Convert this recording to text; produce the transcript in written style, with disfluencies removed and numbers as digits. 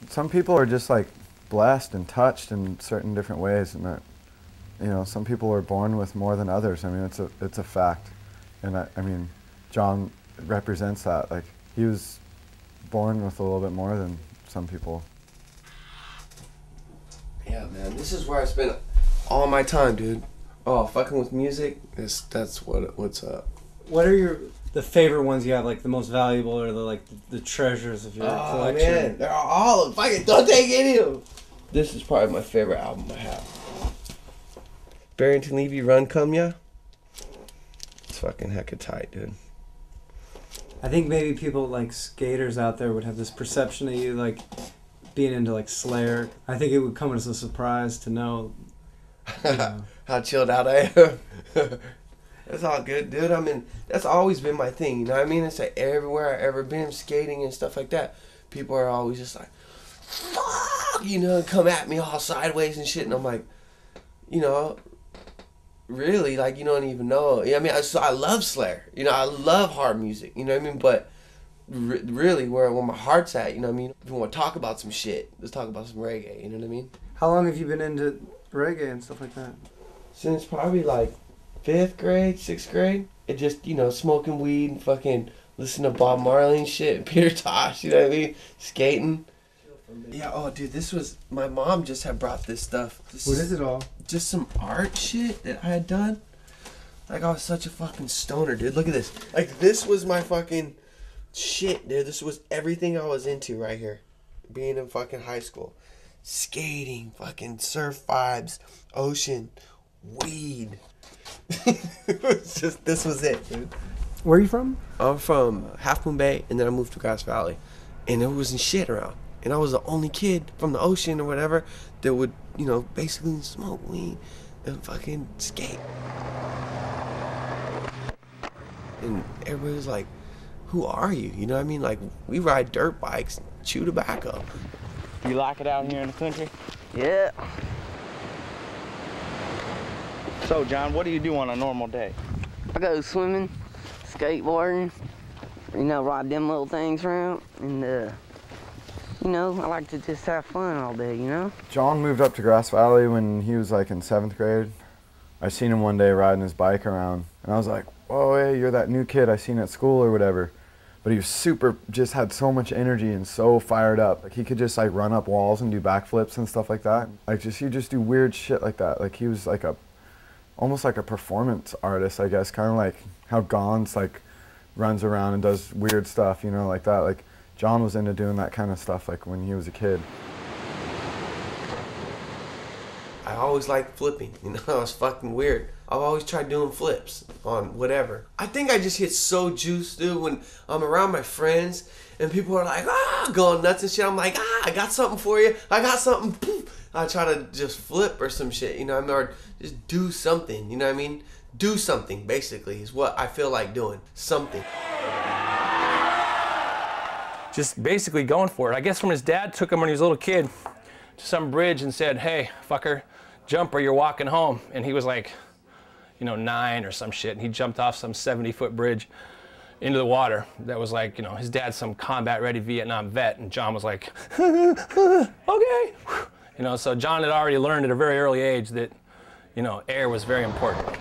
some people are just like blessed and touched in certain different ways, and that, you know, some people are born with more than others. I mean, it's a fact, and I mean, John represents that. Like, he was born with a little bit more than some people. Yeah, man, this is where I spend all my time, dude. Oh, fucking with music. That's what's up. What are the favorite ones you have, like the most valuable, or the treasures of your collection? Man, they're all fucking. Don't take any of them. This is probably my favorite album I have. Barrington Levy, Run Come Ya. It's fucking hecka tight, dude. I think maybe people like skaters out there would have this perception of you like being into like Slayer. I think it would come as a surprise to know. How chilled out I am. That's all good, dude. I mean, that's always been my thing, you know what I mean? It's like everywhere I've ever been, skating and stuff like that, people are always just like, fuck, you know, come at me all sideways and shit, and I'm like, you know, really, like, you don't even know. I mean, I love Slayer, you know, I love hard music, you know what I mean? But really, where my heart's at, you know what I mean? If you want to talk about some shit, let's talk about some reggae, you know what I mean? How long have you been into reggae and stuff like that? Since probably like 5th grade, 6th grade. It just, you know, smoking weed and fucking listening to Bob Marley and shit, and Peter Tosh, you know what I mean? Skating. Yeah, oh dude, this was, my mom just had brought this stuff. What is it all? Just some art shit that I had done. Like, I was such a fucking stoner, dude. Look at this. Like, this was my fucking shit, dude. This was everything I was into right here. Being in fucking high school. Skating, fucking surf vibes, ocean, weed. It was just, this was it, dude. Where are you from? I'm from Half Moon Bay, and then I moved to Grass Valley. And there wasn't shit around. And I was the only kid from the ocean or whatever that would, you know, basically smoke weed and fucking skate. And everybody was like, who are you? You know what I mean? Like, we ride dirt bikes, chew tobacco. You like it out here in the country? Yeah. So, John, what do you do on a normal day? I go swimming, skateboarding, you know, ride them little things around, and, you know, I like to just have fun all day, you know? John moved up to Grass Valley when he was like in 7th grade. I seen him one day riding his bike around, and I was like, whoa, hey, you're that new kid I seen at school or whatever. But he was just had so much energy and so fired up. Like, he could just like run up walls and do backflips and stuff like that. Like, he just do weird shit like that. Like, he was like almost like a performance artist, I guess. Kind of like how Gons like runs around and does weird stuff, you know, like that. Like, John was into doing that kind of stuff like when he was a kid. I always liked flipping, you know, I was fucking weird. I've always tried doing flips on whatever. I think I just get so juiced, dude, when I'm around my friends and people are like, going nuts and shit. I'm like, I got something for you. I got something. Poof. I try to just flip or some shit, you know what I mean? Or just do something, you know what I mean? Do something, basically, is what I feel like doing. Something. Just basically going for it. I guess from his dad, took him when he was a little kid to some bridge and said, hey, fucker, jump or you're walking home. And he was like, you know, 9 or some shit. And he jumped off some 70-foot bridge into the water. That was like, you know, his dad's some combat-ready Vietnam vet. And John was like, okay. You know, so John had already learned at a very early age that, you know, air was very important.